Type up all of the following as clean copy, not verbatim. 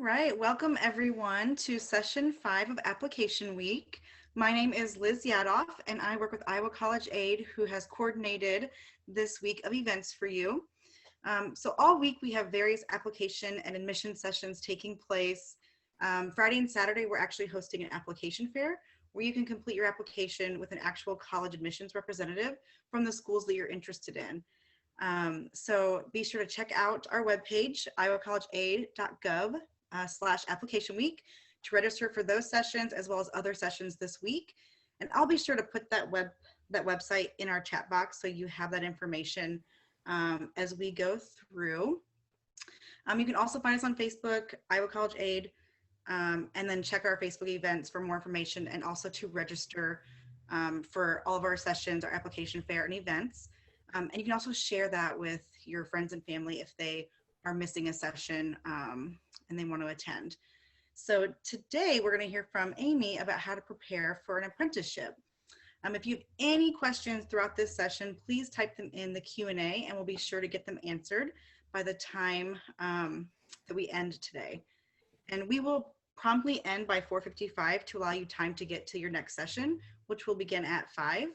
right, welcome everyone to session 5 of Application Week. My name is Liz Yadoff and I work with Iowa College Aid, who has coordinated this week of events for you. So all week we have various application and admission sessions taking place. Friday and Saturday we're actually hosting an application fair where you can complete your application with an actual college admissions representative from the schools that you're interested in. So be sure to check out our webpage, iowacollegeaid.gov/application week to register for those sessions as well as other sessions this week. And I'll be sure to put that website in our chat box so you have that information as we go through. You can also find us on Facebook, Iowa College Aid, and then check our Facebook events for more information and also to register for all of our sessions, our application fair and events. And you can also share that with your friends and family if they are missing a session and they want to attend. So today we're going to hear from Amy about how to prepare for an apprenticeship. If you have any questions throughout this session, please type them in the Q&A and we'll be sure to get them answered by the time that we end today. And we will promptly end by 4:55 to allow you time to get to your next session, which will begin at 5.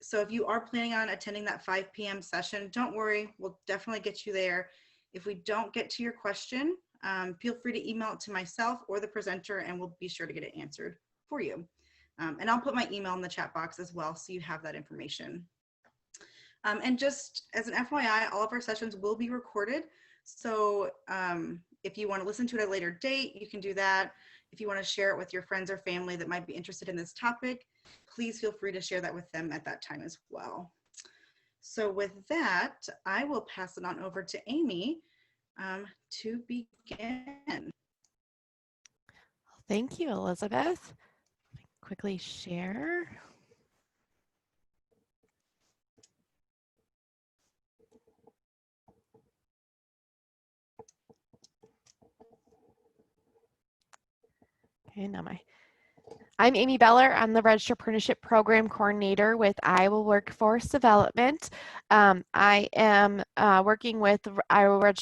So if you are planning on attending that 5 p.m. session, don't worry, we'll definitely get you there. If we don't get to your question, feel free to email it to myself or the presenter and we'll be sure to get it answered for you. And I'll put my email in the chat box as well so you have that information. And just as an FYI, all of our sessions will be recorded. So if you want to listen to it at a later date, you can do that. If you want to share it with your friends or family that might be interested in this topic, please feel free to share that with them at that time as well. So with that, I will pass it on over to Amy to begin. Thank you, Elizabeth. Quickly share. Okay, I'm Amy Beller. I'm the Registered Apprenticeship Program Coordinator with Iowa Workforce Development. I am working with Iowa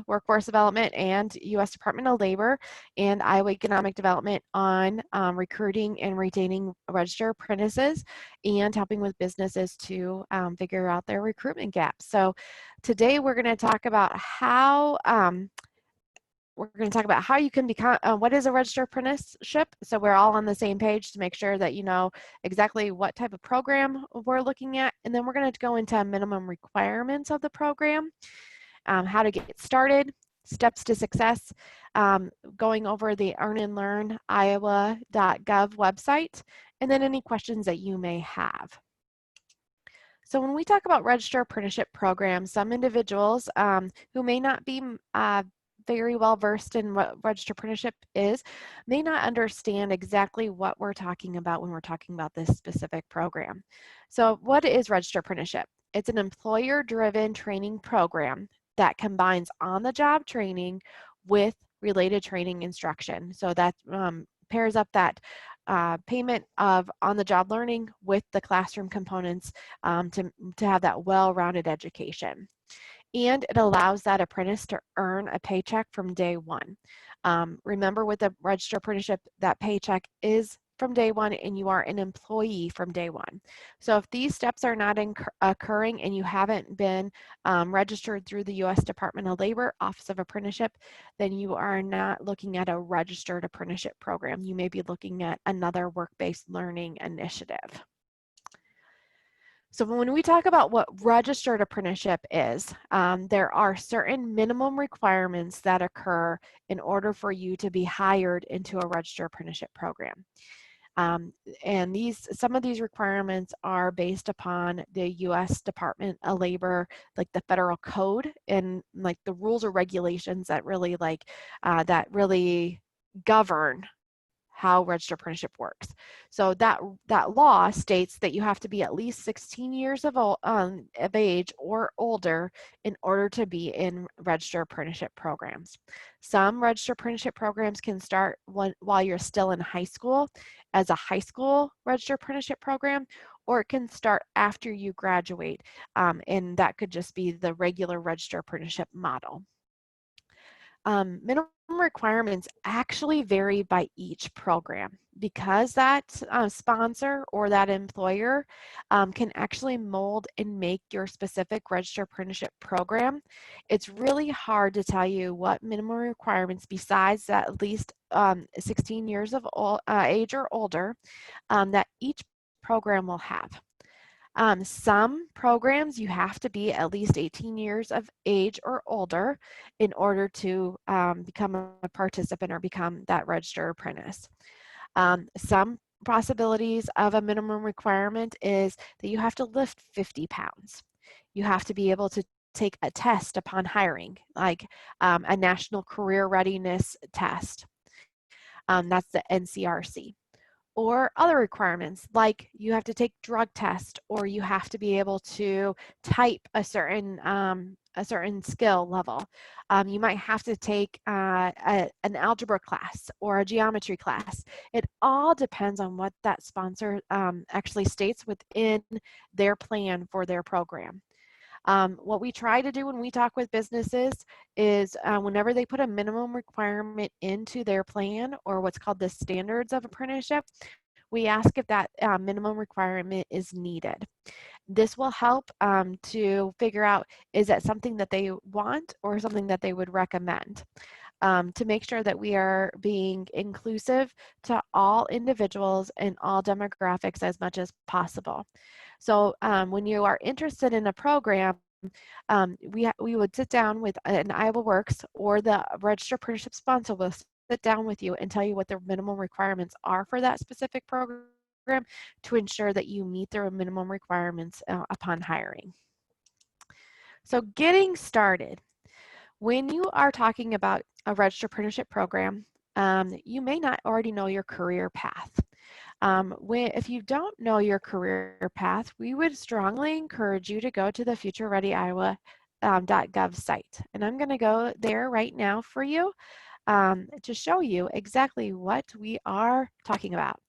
Workforce Development and U.S. Department of Labor and Iowa Economic Development on recruiting and retaining registered apprentices and helping with businesses to figure out their recruitment gaps. So today we're going to talk about how you can become, what is a registered apprenticeship, so we're all on the same page to make sure that you know exactly what type of program we're looking at, and then we're going to go into minimum requirements of the program, how to get started, steps to success, going over the Earn and Learn iowa.gov website, and then any questions that you may have. So when we talk about registered apprenticeship programs, some individuals who may not be very well versed in what registered apprenticeship is may not understand exactly what we're talking about when we're talking about this specific program. So what is registered apprenticeship? It's an employer-driven training program that combines on-the-job training with related training instruction. So that pairs up that payment of on-the-job learning with the classroom components to have that well-rounded education. And it allows that apprentice to earn a paycheck from day one. Remember, with a registered apprenticeship, that paycheck is from day one and you are an employee from day one. So if these steps are not occurring and you haven't been registered through the U.S. Department of Labor Office of Apprenticeship, then you are not looking at a registered apprenticeship program. You may be looking at another work-based learning initiative. So when we talk about what registered apprenticeship is, there are certain minimum requirements that occur in order for you to be hired into a registered apprenticeship program. And some of these requirements are based upon the U.S. Department of Labor, like the federal code and like the rules or regulations that really govern how registered apprenticeship works. So that law states that you have to be at least 16 years of age or older in order to be in registered apprenticeship programs. Some registered apprenticeship programs can start while you're still in high school as a high school registered apprenticeship program, or it can start after you graduate, and that could just be the regular registered apprenticeship model. minimum requirements actually vary by each program because that sponsor or that employer can actually mold and make your specific registered apprenticeship program. It's really hard to tell you what minimum requirements besides that at least 16 years of age or older that each program will have. Some programs you have to be at least 18 years of age or older in order to become a participant or become that registered apprentice. Some possibilities of a minimum requirement is that you have to lift 50 pounds. You have to be able to take a test upon hiring, like a National Career Readiness Test. That's the NCRC. Or other requirements like you have to take drug test or you have to be able to type a certain skill level. You might have to take an algebra class or a geometry class. It all depends on what that sponsor actually states within their plan for their program. What we try to do when we talk with businesses is whenever they put a minimum requirement into their plan or what's called the standards of apprenticeship, we ask if that minimum requirement is needed. This will help to figure out, is that something that they want or something that they would recommend? To make sure that we are being inclusive to all individuals and all demographics as much as possible. So when you are interested in a program, we would sit down with an IowaWORKS or the registered apprenticeship sponsor will sit down with you and tell you what the minimum requirements are for that specific program to ensure that you meet their minimum requirements upon hiring. So getting started. When you are talking about a registered apprenticeship program, you may not already know your career path. If you don't know your career path, we would strongly encourage you to go to the futurereadyiowa.gov site. And I'm going to go there right now for you to show you exactly what we are talking about.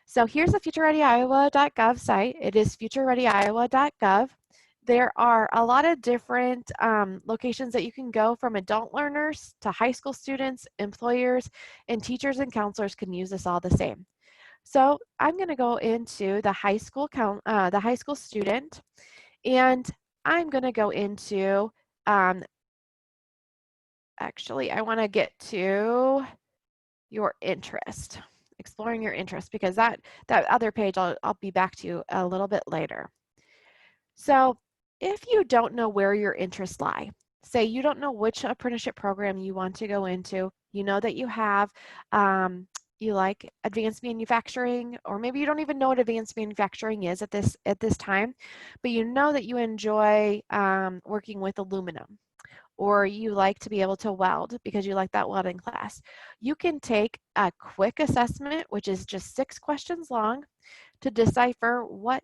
So here's the futurereadyiowa.gov site. It is futurereadyiowa.gov. There are a lot of different locations that you can go, from adult learners to high school students, employers, and teachers and counselors can use this all the same. So I'm going to go into the high school student, and I'm going to go into, actually, I want to get to your interest, exploring your interest, because that other page I'll be back to you a little bit later. So if you don't know where your interests lie, say you don't know which apprenticeship program you want to go into, you know that you have, you like advanced manufacturing, or maybe you don't even know what advanced manufacturing is at this time, but you know that you enjoy working with aluminum, or you like to be able to weld because you like that welding class. You can take a quick assessment, which is just 6 questions long, to decipher what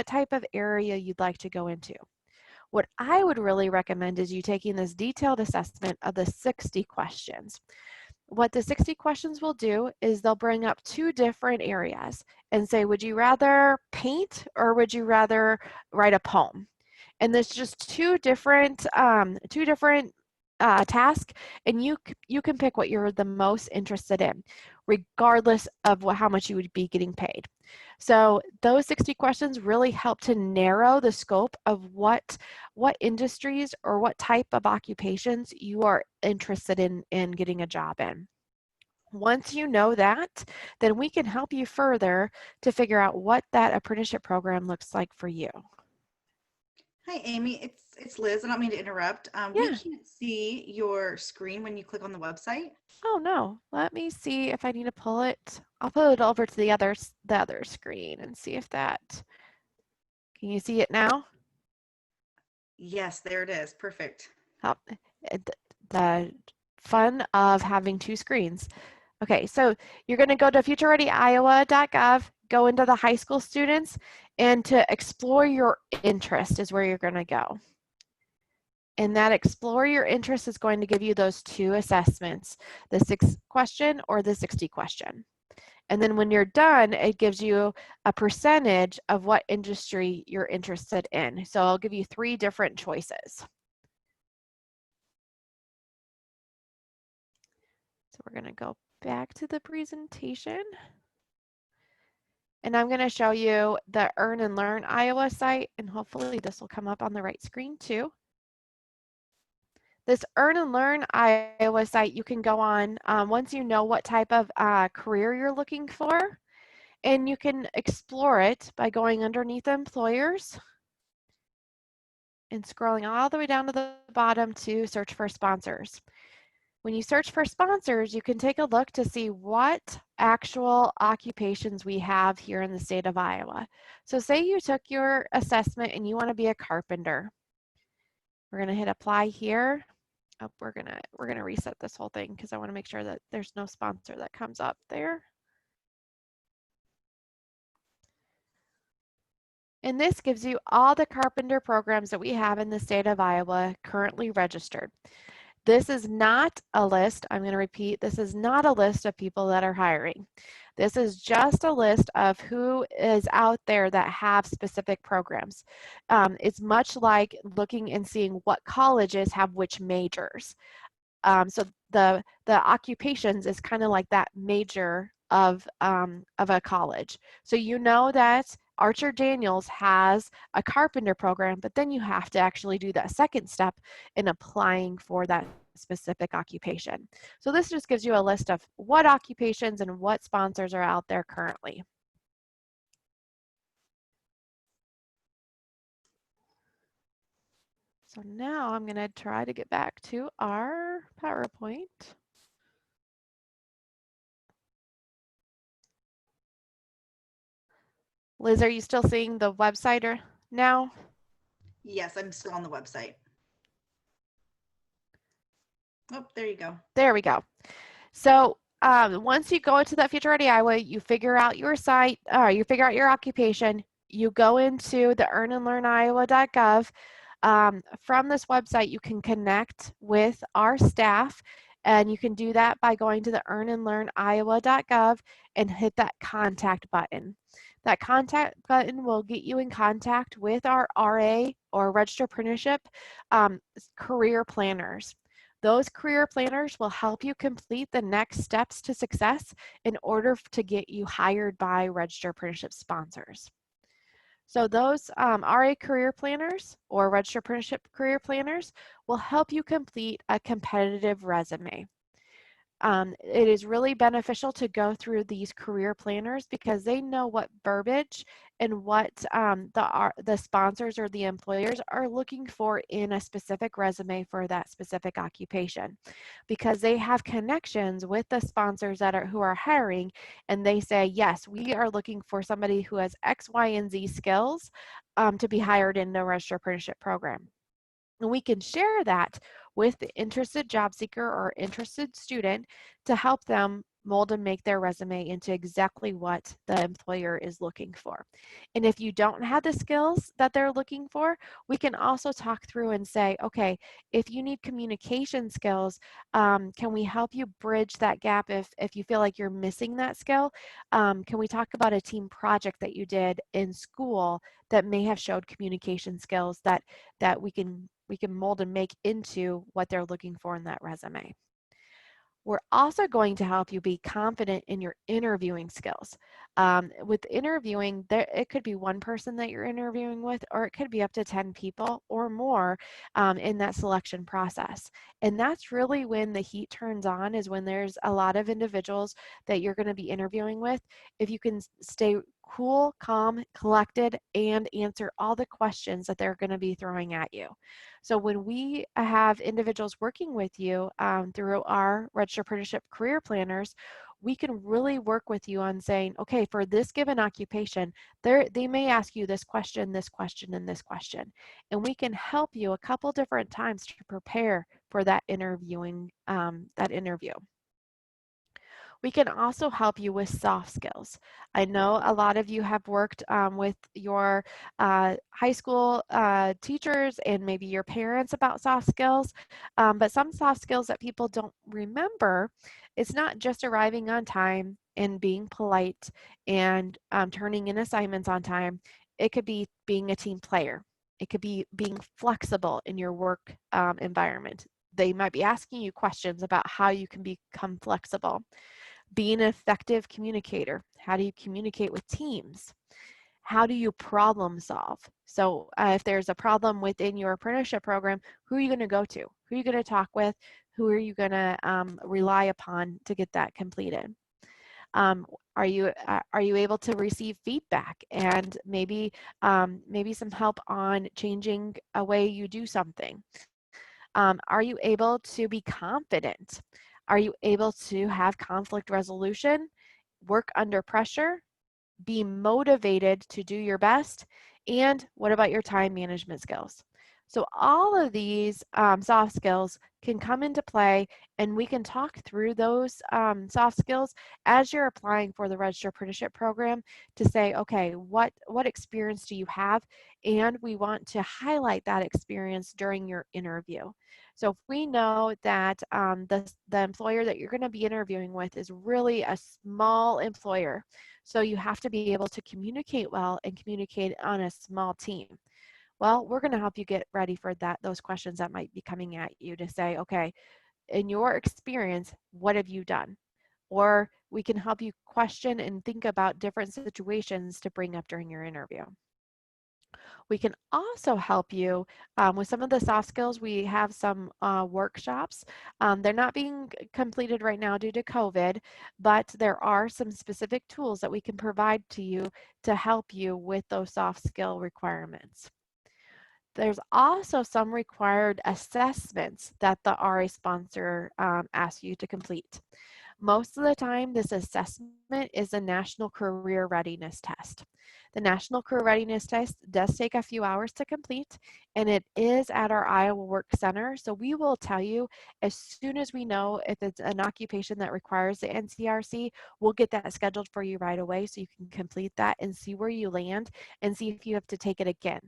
type of area you'd like to go into. What I would really recommend is you taking this detailed assessment of the 60 questions. What the 60 questions will do is they'll bring up 2 different areas and say, would you rather paint or would you rather write a poem? And there's just two different tasks, and you can pick what you're the most interested in, regardless of how much you would be getting paid. So those 60 questions really help to narrow the scope of what industries or what type of occupations you are interested in getting a job in. Once you know that, then we can help you further to figure out what that apprenticeship program looks like for you. Hi, Amy. It's Liz. I don't mean to interrupt. We Yeah. can't see your screen when you click on the website. Oh no, let me see if I need to pull it. I'll pull it over to the other screen and see if that, can you see it now? Yes, there it is. Perfect. Oh, the fun of having 2 screens. Okay, so you're going to go to futurereadyiowa.gov, go into the high school students, and to explore your interest is where you're going to go. And that explore your interest is going to give you those 2 assessments, the 6 question or the 60 question. And then when you're done, it gives you a percentage of what industry you're interested in. So I'll give you 3 different choices. we're going to go back to the presentation. And I'm going to show you the Earn and Learn Iowa site, and hopefully this will come up on the right screen too. This Earn and Learn Iowa site you can go on once you know what type of career you're looking for, and you can explore it by going underneath employers and scrolling all the way down to the bottom to search for sponsors. When you search for sponsors, you can take a look to see what actual occupations we have here in the state of Iowa. So say you took your assessment and you want to be a carpenter. We're going to hit apply here. Oh, we're gonna reset this whole thing because I want to make sure that there's no sponsor that comes up there. And this gives you all the carpenter programs that we have in the state of Iowa currently registered. This is not a list, I'm going to repeat, this is not a list of people that are hiring. This is just a list of who is out there that have specific programs. It's much like looking and seeing what colleges have which majors. So the occupations is kind of like that major of a college. So you know that Archer Daniels has a carpenter program, but then you have to actually do that second step in applying for that specific occupation. So this just gives you a list of what occupations and what sponsors are out there currently. So now I'm going to try to get back to our PowerPoint. Liz, are you still seeing the website now? Yes, I'm still on the website. Oh, there you go. There we go. So once you go into that Future Ready Iowa, you figure out your site, you figure out your occupation, you go into the earnandlearniowa.gov. From this website, you can connect with our staff, and you can do that by going to the earnandlearniowa.gov and hit that contact button. That contact button will get you in contact with our RA or Registered Apprenticeship career planners. Those career planners will help you complete the next steps to success in order to get you hired by Registered Apprenticeship sponsors. So those RA career planners or Registered Apprenticeship career planners will help you complete a competitive resume. It is really beneficial to go through these career planners because they know what verbiage and what the sponsors or the employers are looking for in a specific resume for that specific occupation, because they have connections with the sponsors who are hiring, and they say, yes, we are looking for somebody who has X, Y, and Z skills to be hired in the Registered Apprenticeship program. And we can share that with the interested job seeker or interested student to help them mold and make their resume into exactly what the employer is looking for. And if you don't have the skills that they're looking for, we can also talk through and say, okay, if you need communication skills, can we help you bridge that gap if you feel like you're missing that skill? Can we talk about a team project that you did in school that may have showed communication skills that we can mold and make into what they're looking for in that resume? We're also going to help you be confident in your interviewing skills. With interviewing, it could be one person that you're interviewing with, or it could be up to 10 people or more in that selection process. And that's really when the heat turns on, is when there's a lot of individuals that you're going to be interviewing with. If you can stay cool, calm, collected, and answer all the questions that they're going to be throwing at you. So when we have individuals working with you through our Registered Apprenticeship career planners, we can really work with you on saying, okay, for this given occupation, they may ask you this question, and this question. And we can help you a couple different times to prepare for that interview. We can also help you with soft skills. I know a lot of you have worked with your high school teachers and maybe your parents about soft skills, but some soft skills that people don't remember, it's not just arriving on time and being polite and turning in assignments on time. It could be being a team player. It could be being flexible in your work environment, they might be asking you questions about how you can become flexible. Being an effective communicator. How do you communicate with teams? How do you problem solve? So if there's a problem within your apprenticeship program, who are you going to go to? Who are you going to talk with? Who are you going to rely upon to get that completed? Um, are you able to receive feedback and maybe some help on changing a way you do something? Are you able to be confident? Are you able to have conflict resolution, work under pressure, be motivated to do your best, and what about your time management skills? So all of these soft skills can come into play, and we can talk through those soft skills as you're applying for the Registered Apprenticeship Program to say, okay, what experience do you have? And we want to highlight that experience during your interview. So if we know that the employer that you're going to be interviewing with is really a small employer, so you have to be able to communicate well and communicate on a small team. Well, we're going to help you get ready for those questions that might be coming at you to say, okay, in your experience, what have you done? Or we can help you question and think about different situations to bring up during your interview. We can also help you with some of the soft skills. We have some workshops. They're not being completed right now due to COVID, but there are some specific tools that we can provide to you to help you with those soft skill requirements. There's also some required assessments that the RA sponsor asks you to complete. Most of the time, this assessment is a National Career Readiness Test. The National Career Readiness Test does take a few hours to complete, and it is at our IowaWORKS Center. So we will tell you as soon as we know if it's an occupation that requires the NCRC, we'll get that scheduled for you right away so you can complete that and see where you land and see if you have to take it again.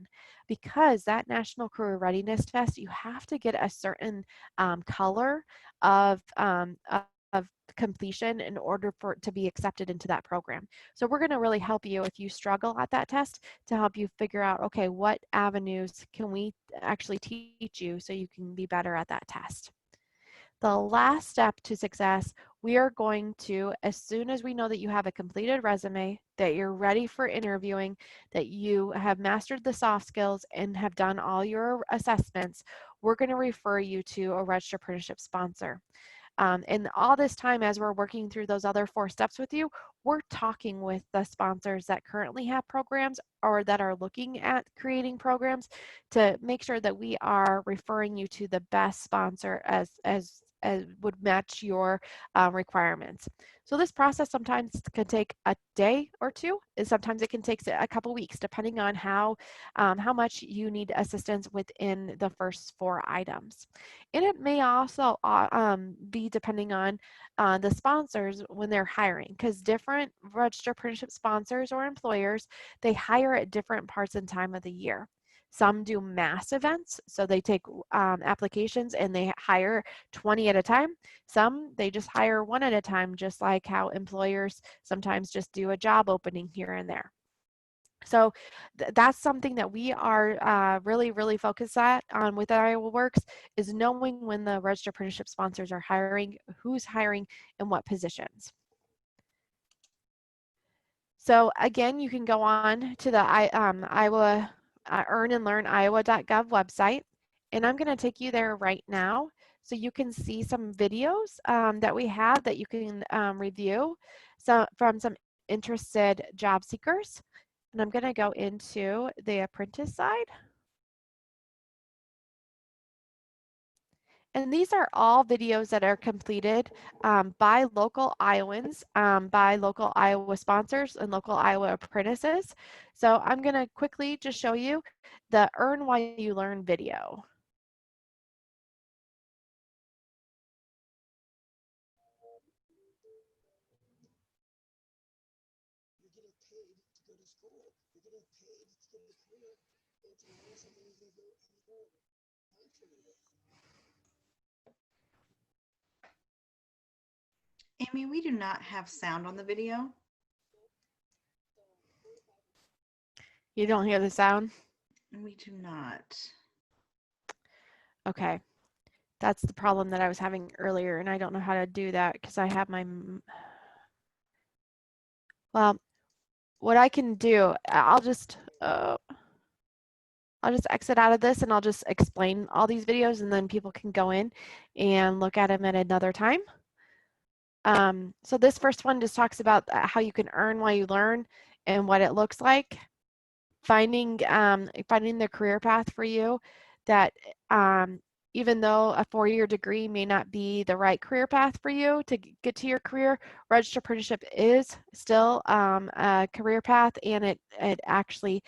Because that National Career Readiness Test, you have to get a certain color of completion in order for it to be accepted into that program. So we're going to really help you if you struggle at that test to help you figure out, okay, what avenues can we actually teach you so you can be better at that test. The last step to success, we are going to, as soon as we know that you have a completed resume, that you're ready for interviewing, that you have mastered the soft skills and have done all your assessments, we're going to refer you to a registered apprenticeship sponsor. And all this time, as we're working through those other 4 steps with you, we're talking with the sponsors that currently have programs or that are looking at creating programs to make sure that we are referring you to the best sponsor as would match your requirements. So this process sometimes can take a day or 2, and sometimes it can take a couple weeks, depending on how much you need assistance within the first 4 items. And it may also be depending on the sponsors when they're hiring, because different registered apprenticeship sponsors or employers, they hire at different parts and time of the year. Some do mass events, so they take applications and they hire 20 at a time. Some, they just hire 1 at a time, just like how employers sometimes just do a job opening here and there. So that's something that we are really focused on with IowaWORKS, is knowing when the registered apprenticeship sponsors are hiring, who's hiring, and what positions. So again, you can go on to the Iowa Earn and Learn Iowa.gov website, and I'm going to take you there right now so you can see some videos that we have that you can review from some interested job seekers. And I'm going to go into the apprentice side. And these are all videos that are completed by local Iowans, by local Iowa sponsors and local Iowa apprentices. So I'm going to quickly just show you the Earn While You Learn video. You're getting paid to go to school. You're getting paid to get a career. It's not something you can go any further. Amy, we do not have sound on the video. You don't hear the sound? We do not. Okay. That's the problem that I was having earlier, and I don't know how to do that because I have my, well, what I can do, I'll just exit out of this and I'll just explain all these videos, and then people can go in and look at them at another time. So this first one just talks about how you can earn while you learn and what it looks like. Finding the career path for you that even though a 4-year degree may not be the right career path for you to get to your career, registered apprenticeship is still a career path, and it actually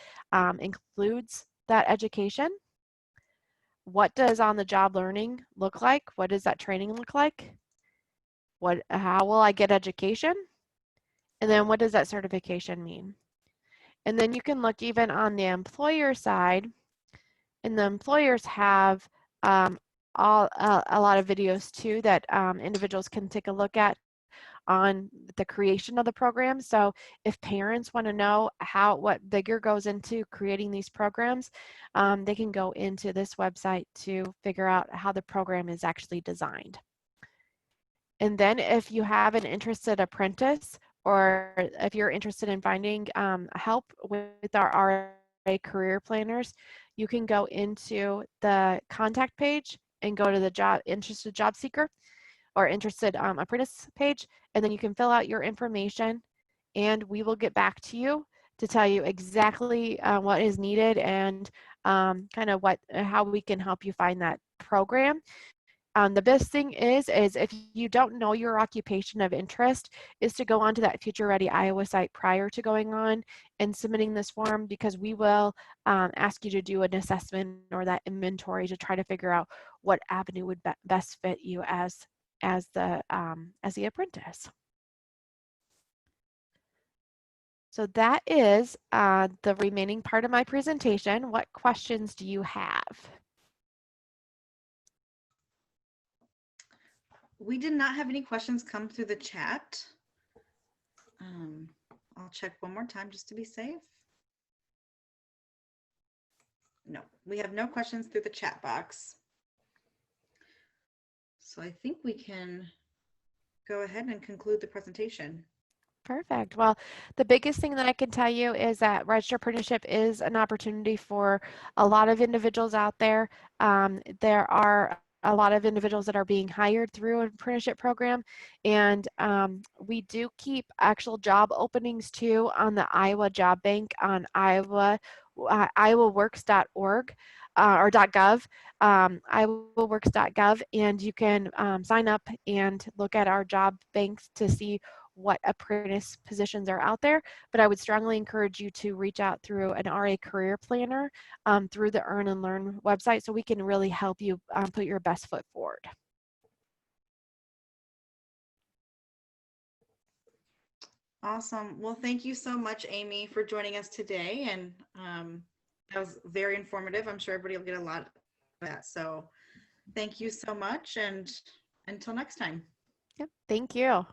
includes that education. What does on-the-job learning look like? What does that training look like? How will I get education? And then what does that certification mean? And then you can look even on the employer side, and the employers have a lot of videos too that individuals can take a look at on the creation of the program. So if parents want to know what bigger goes into creating these programs, they can go into this website to figure out how the program is actually designed. And then if you have an interested apprentice, or if you're interested in finding help with our RA career planners, you can go into the contact page and go to the interested job seeker or interested apprentice page, and then you can fill out your information, and we will get back to you to tell you exactly what is needed and kind of how we can help you find that program. The best thing is if you don't know your occupation of interest, is to go onto that Future Ready Iowa site prior to going on and submitting this form, because we will ask you to do an assessment or that inventory to try to figure out what avenue would best fit you as the apprentice. So that is the remaining part of my presentation. What questions do you have? We did not have any questions come through the chat. I'll check one more time just to be safe. No, we have no questions through the chat box. So I think we can go ahead and conclude the presentation. Perfect. Well, the biggest thing that I can tell you is that registered apprenticeship is an opportunity for a lot of individuals out there. There are a lot of individuals that are being hired through an apprenticeship program, and we do keep actual job openings too on the Iowa Job Bank on IowaWORKS.org or .gov, IowaWORKS.gov, and you can sign up and look at our job banks to see what apprentice positions are out there. But I would strongly encourage you to reach out through an RA career planner through the Earn and Learn website, so we can really help you put your best foot forward. Awesome. Well, thank you so much, Amy, for joining us today. And that was very informative. I'm sure everybody will get a lot of that. So thank you so much. And until next time. Yep. Thank you.